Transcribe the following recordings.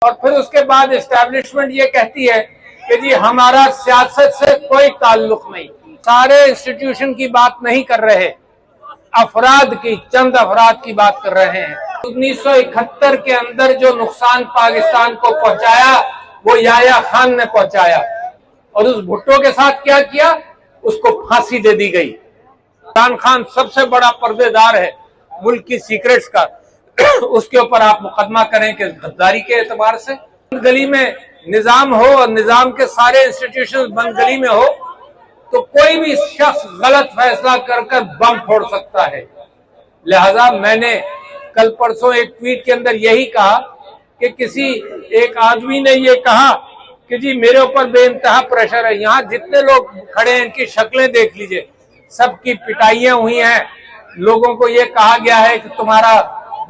और फिर उसके बाद एस्टैब्लिशमेंट ये कहती है कि जी हमारा सियासत से कोई ताल्लुक नहीं, सारे इंस्टीट्यूशन की बात नहीं कर रहे, अफराद की, चंद अफराद की बात कर रहे हैं। 1971 के अंदर जो नुकसान पाकिस्तान को पहुंचाया वो याह्या खान ने पहुंचाया, और उस भुट्टो के साथ क्या किया, उसको फांसी दे दी गई। इमरान खान सबसे बड़ा पर्देदार है मुल्क की सीक्रेट्स का, उसके ऊपर आप मुकदमा करें कि गद्दारी के एतबार से गली में निजाम हो और निजाम के सारे इंस्टीट्यूशन बंद गली में हो तो कोई भी शख्स गलत फैसला कर बम फोड़ सकता है। लिहाजा मैंने कल परसों एक ट्वीट के अंदर यही कहा कि किसी एक आदमी ने ये कहा कि जी मेरे ऊपर बेइंतहा प्रेशर है। यहाँ जितने लोग खड़े हैं इनकी शक्लें देख लीजिए, सबकी पिटाइयां हुई हैं, लोगों को ये कहा गया है कि तुम्हारा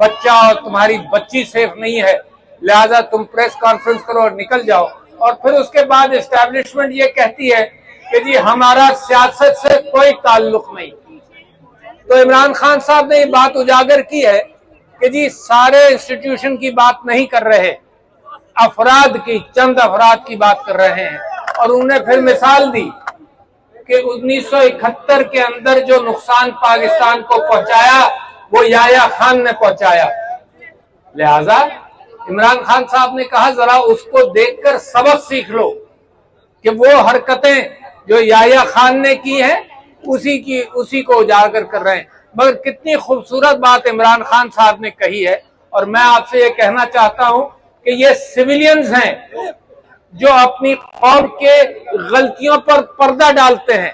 बच्चा और तुम्हारी बच्ची सेफ नहीं है, लिहाजा तुम प्रेस कॉन्फ्रेंस करो और निकल जाओ। और फिर उसके बाद एस्टैब्लिशमेंट ये कहती है कि जी हमारा सियासत से कोई ताल्लुक नहीं। तो इमरान खान साहब ने ये बात उजागर की है कि जी सारे इंस्टीट्यूशन की बात नहीं कर रहे, अफराद की, चंद अफराद की बात कर रहे हैं। और उन्होंने फिर मिसाल दी कि 1971 के अंदर जो नुकसान पाकिस्तान को पहुंचाया वो याह्या खान ने पहुंचाया। लिहाजा इमरान खान साहब ने कहा जरा उसको देखकर सबक सीख लो कि वो हरकतें जो याह्या खान ने की है उसी को उजागर कर रहे हैं। मगर कितनी खूबसूरत बात इमरान खान साहब ने कही है। और मैं आपसे ये कहना चाहता हूं कि ये सिविलियंस हैं जो अपनी कौम के गलतियों पर पर्दा डालते हैं।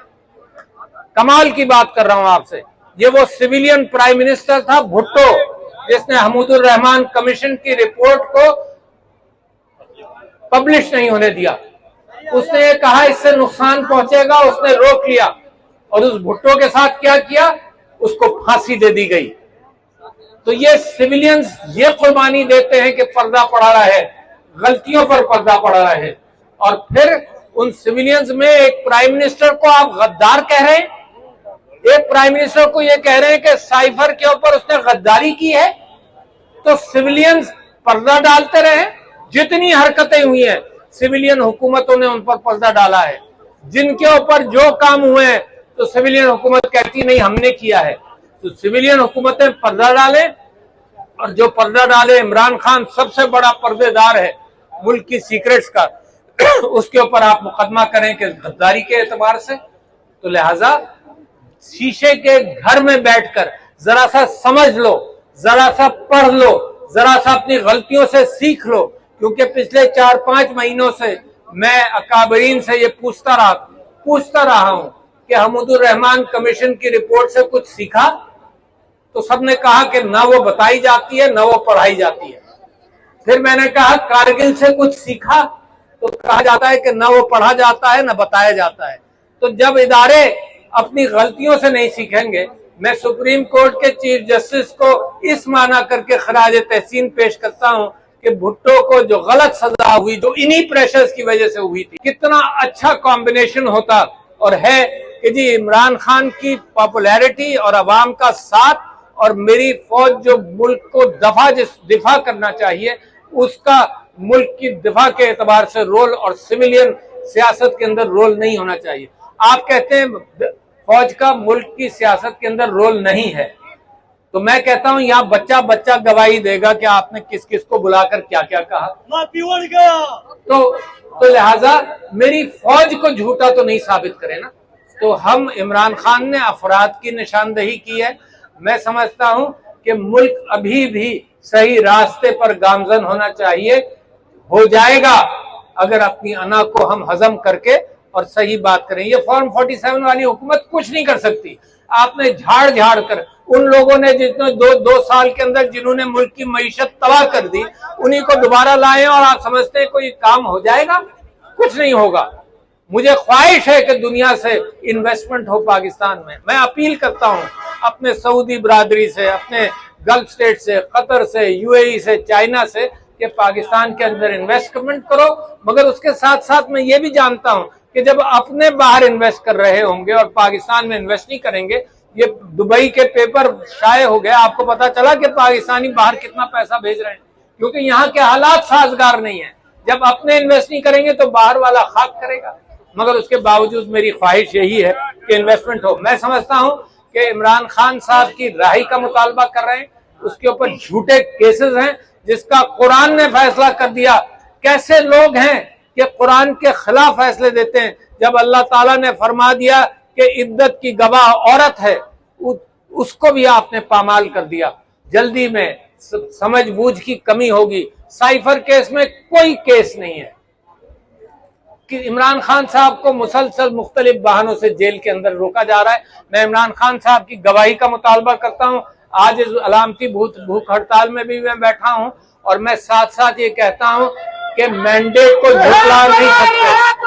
कमाल की बात कर रहा हूं आपसे, ये वो सिविलियन प्राइम मिनिस्टर था भुट्टो जिसने हमीदुर रहमान कमीशन की रिपोर्ट को पब्लिश नहीं होने दिया। उसने ये कहा इससे नुकसान पहुंचेगा, उसने रोक लिया, और उस भुट्टो के साथ क्या किया, उसको फांसी दे दी गई। तो ये सिविलियंस ये कुर्बानी देते हैं कि पर्दा पड़ा रहा है, गलतियों पर पर्दा पड़ा रहा है। और फिर उन सिविलियंस में एक प्राइम मिनिस्टर को आप गद्दार कह रहे हैं, एक प्राइम मिनिस्टर को ये कह रहे हैं कि साइफर के ऊपर उसने गद्दारी की है। तो सिविलियंस पर्दा डालते रहे, जितनी हरकतें हुई हैं सिविलियन हुकूमतों ने उन पर पर्दा डाला है। जिनके ऊपर जो काम हुए हैं तो सिविलियन हुकूमत कहती नहीं हमने किया है। तो सिविलियन हुकूमतें पर्दा डालें, और जो पर्दा डाले, इमरान खान सबसे बड़ा पर्देदार है मुल्क की सीक्रेट्स का, उसके ऊपर आप मुकदमा करें कि गद्दारी के एतबार से। तो लिहाजा शीशे के घर में बैठकर जरा सा समझ लो, जरा सा पढ़ लो, जरा सा अपनी गलतियों से सीख लो। क्योंकि पिछले 4-5 महीनों से मैं अकाबरीन से ये पूछता रहा हूं कि हमीदुर रहमान कमीशन की रिपोर्ट से कुछ सीखा, तो सबने कहा कि ना वो बताई जाती है ना वो पढ़ाई जाती है। फिर मैंने कहा कारगिल से कुछ सीखा, तो कहा जाता है कि ना वो पढ़ा जाता है ना बताया जाता है। तो जब इदारे अपनी गलतियों से नहीं सीखेंगे, मैं सुप्रीम कोर्ट के चीफ जस्टिस को इस माना करके खराज तहसीन पेश करता हूं कि भुट्टो को जो गलत सजा हुई, जो इन्हीं प्रेशर्स की वजह से हुई थी, कितना अच्छा कॉम्बिनेशन होता और है कि जी इमरान खान की पॉपुलैरिटी और अवाम का साथ, और मेरी फौज जो मुल्क को दिफा करना चाहिए उसका मुल्क की दिफा के एतबार से रोल, और सिविलियन सियासत के अंदर रोल नहीं होना चाहिए। आप कहते हैं फौज का मुल्क की सियासत के अंदर रोल नहीं है, तो मैं कहता हूं यहाँ बच्चा गवाही देगा कि आपने किस किस को बुलाकर क्या क्या कहा। तो लिहाजा मेरी फौज को झूठा तो नहीं साबित करे ना। तो हम इमरान खान ने अफराद की निशानदेही की है। मैं समझता हूं कि मुल्क अभी भी सही रास्ते पर गामजन होना चाहिए, हो जाएगा अगर अपनी अना को हम हजम करके और सही बात करें। ये फॉर्म 47 वाली हुकूमत कुछ नहीं कर सकती। आपने झाड़ कर उन लोगों ने जितने दो साल के अंदर जिन्होंने मुल्क की मईशत तबाह कर दी, उन्हीं को दोबारा लाए और आप समझते हैं कोई काम हो जाएगा? कुछ नहीं होगा। मुझे ख्वाहिश है कि दुनिया से इन्वेस्टमेंट हो पाकिस्तान में। मैं अपील करता हूं अपने सऊदी बरादरी से, अपने गल्फ स्टेट से, कतर से, यूएई से, चाइना से कि पाकिस्तान के अंदर इन्वेस्टमेंट करो। मगर उसके साथ साथ मैं ये भी जानता हूं कि जब अपने बाहर इन्वेस्ट कर रहे होंगे और पाकिस्तान में इन्वेस्ट नहीं करेंगे, ये दुबई के पेपर शाये हो गए, आपको पता चला कि पाकिस्तानी बाहर कितना पैसा भेज रहे हैं, क्योंकि यहाँ के हालात साजगार नहीं है। जब अपने इन्वेस्ट नहीं करेंगे तो बाहर वाला खाक करेगा। मगर उसके बावजूद मेरी ख्वाहिश यही है कि इन्वेस्टमेंट हो। मैं समझता हूँ कि इमरान खान साहब की राही का मुतालबा कर रहे हैं, उसके ऊपर झूठे केसेस हैं जिसका कुरान ने फैसला कर दिया। कैसे लोग हैं कि कुरान के खिलाफ फैसले देते हैं, जब अल्लाह ताला ने फरमा दिया कि इद्दत की गवाह औरत है, उसको भी आपने पामाल कर दिया। जल्दी में समझ बूझ की कमी होगी। साइफर केस में कोई केस नहीं है कि इमरान खान साहब को मुसलसल मुख्तलिफ बहानों से जेल के अंदर रोका जा रहा है। मैं इमरान खान साहब की गवाही का मुतालबा करता हूं। आज इस अलामती भूख हड़ताल में भी मैं बैठा हूं और मैं साथ साथ ये कहता हूं कि मैंडेट को झुठला नहीं सकते।